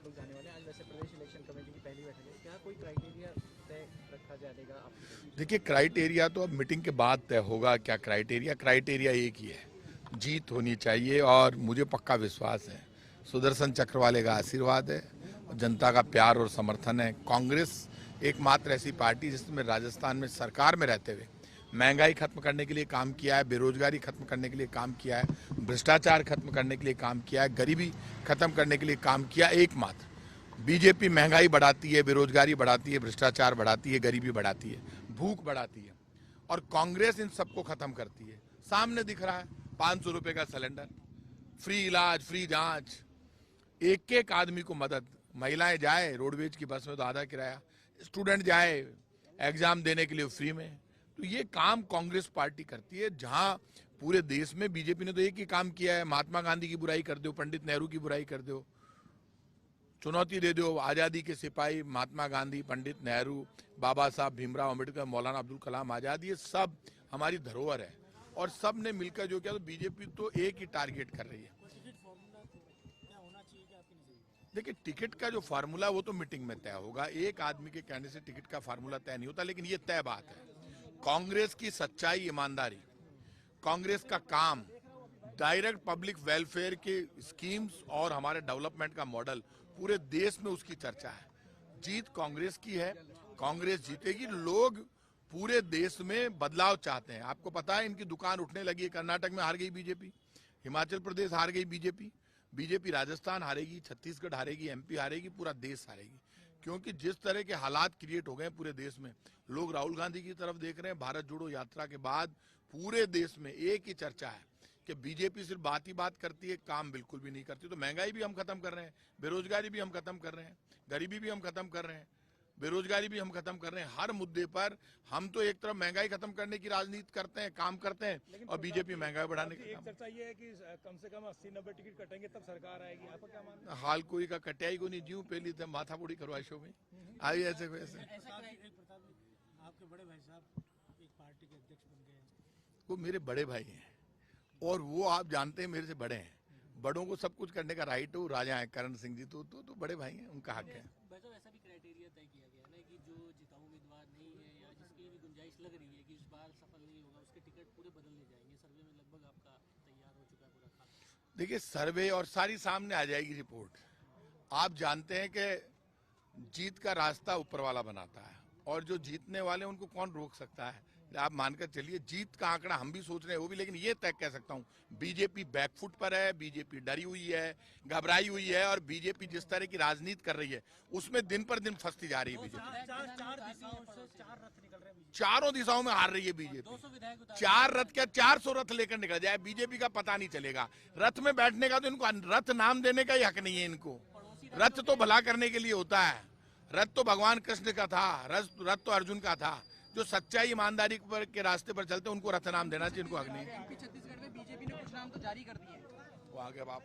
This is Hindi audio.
राहुल जाने वाले हैं। आज वैसे प्रदेश इलेक्शन कमेटी की पहली बैठक है, क्या कोई क्राइटेरिया तय रखा जाएगा आपके? देखिए, क्राइटेरिया तो अब मीटिंग के बाद तय होगा। क्या क्राइटेरिया एक ही है, जीत होनी चाहिए। और मुझे पक्का विश्वास है, सुदर्शन चक्र वाले का आशीर्वाद है, जनता का प्यार और समर्थन है। कांग्रेस एकमात्र ऐसी पार्टी जिसमें राजस्थान में सरकार में रहते हुए महंगाई खत्म करने के लिए काम किया है, बेरोजगारी खत्म करने के लिए काम किया है, भ्रष्टाचार खत्म करने के लिए काम किया है, गरीबी खत्म करने के लिए काम किया। एकमात्र बीजेपी महंगाई बढ़ाती है, बेरोजगारी बढ़ाती है, भ्रष्टाचार बढ़ाती है, गरीबी बढ़ाती है, भूख बढ़ाती है, और कांग्रेस इन सबको खत्म करती है। सामने दिख रहा है, 500 रुपए का सिलेंडर, फ्री इलाज, फ्री जांच, एक एक आदमी को मदद। महिलाएं जाए रोडवेज की बस में तो आधा किराया, स्टूडेंट जाए एग्जाम देने के लिए फ्री में। तो ये काम कांग्रेस पार्टी करती है। जहां पूरे देश में बीजेपी ने तो एक ही काम किया है, महात्मा गांधी की बुराई कर दो, पंडित नेहरू की बुराई कर दो, चुनौती दे दो आज़ादी के सिपाही महात्मा गांधी, पंडित नेहरू, बाबा साहब भीमराव अम्बेडकर, मौलाना अब्दुल कलाम आज़ाद, ये सब हमारी धरोहर है। और सब ने मिलकर जो किया, तो बीजेपी तो एक ही टारगेट कर रही है। देखिए, टिकट का जो फार्मूला वो तो मीटिंग में तय होगा। एक आदमी के कहने से टिकट का फार्मूला तय नहीं होता, लेकिन ये तय बात है, कांग्रेस की सच्चाई, ईमानदारी, कांग्रेस का काम, डायरेक्ट पब्लिक वेलफेयर के स्कीम्स और हमारे डेवलपमेंट का मॉडल, पूरे देश में उसकी चर्चा है। जीत कांग्रेस की है, कांग्रेस जीतेगी। लोग पूरे देश में बदलाव चाहते हैं। आपको पता है, इनकी दुकान उठने लगी है। कर्नाटक में हार गई बीजेपी, हिमाचल प्रदेश हार गई बीजेपी राजस्थान हारेगी, छत्तीसगढ़ हारेगी, एमपी हारेगी, पूरा देश हारेगी। क्योंकि जिस तरह के हालात क्रिएट हो गए पूरे देश में, लोग राहुल गांधी की तरफ देख रहे हैं। भारत जोड़ो यात्रा के बाद पूरे देश में एक ही चर्चा है कि बीजेपी सिर्फ बात ही बात करती है, काम बिल्कुल भी नहीं करती। तो महंगाई भी हम खत्म कर रहे हैं, बेरोजगारी भी हम खत्म कर रहे हैं, गरीबी भी हम खत्म कर रहे हैं, बेरोजगारी भी हम खत्म कर रहे हैं। हर मुद्दे पर हम तो एक तरफ महंगाई खत्म करने की राजनीति करते हैं, काम करते हैं, और बीजेपी महंगाई बढ़ाने का काम। चर्चा ये है कि कम से कम 80-90 टिकट कटेंगे तब सरकार आएगी, आपका क्या मानना है? हाल कोई का कटाई को नहीं, जीव पहली थे माथा बुड़ी करवाइशों में आई ऐसे वैसे। आपके बड़े भाई साहब एक पार्टी के अध्यक्ष बन गए हैं। वो मेरे बड़े भाई हैं, और वो आप जानते हैं मेरे से बड़े हैं। बड़ों को सब कुछ करने का राइट हो। राजा है करण सिंह जी, तो बड़े भाई हैं, उनका हक है। वैसे ऐसा भी क्राइटेरिया तय किया गया है ना कि जो जिताऊ उम्मीदवार नहीं है या जिसकी भी गुंजाइश लग रही है कि इस बार सफल नहीं होगा, उसके टिकट पूरे बदलने जाएंगे। सर्वे में लगभग आपका तैयार हो चुका है पूरा खाका। देखिए, सर्वे और सारी सामने आ जाएगी रिपोर्ट। आप जानते हैं कि जीत का रास्ता ऊपर वाला बनाता है, और जो जीतने वाले उनको कौन रोक सकता है। आप मानकर चलिए, जीत का आंकड़ा हम भी सोच रहे हैं वो भी, लेकिन ये तय कह सकता हूं, बीजेपी बैकफुट पर है, बीजेपी डरी हुई है, घबराई हुई है, और बीजेपी जिस तरह की राजनीति कर रही है उसमें दिन पर दिन फंसती जा रही है बीजेपी। चार दिशाओं से 4 रथ निकल रहे हैं। चारों दिशाओं में हार रही है बीजेपी। 4 रथ क्या, 400 रथ लेकर निकल जाए, बीजेपी का पता नहीं चलेगा। रथ में बैठने का तो इनको रथ नाम देने का ही हक नहीं है इनको। रथ तो भला करने के लिए होता है, रथ तो भगवान कृष्ण का था, रथ तो अर्जुन का था। जो सच्चाई ईमानदारी पर के रास्ते पर चलते हैं उनको रथ नाम देना चाहिए, इनको हक नहीं। छत्तीसगढ़ में बीजेपी ने कुछ नाम तो जारी कर दिए हैं। वो आगे अब आप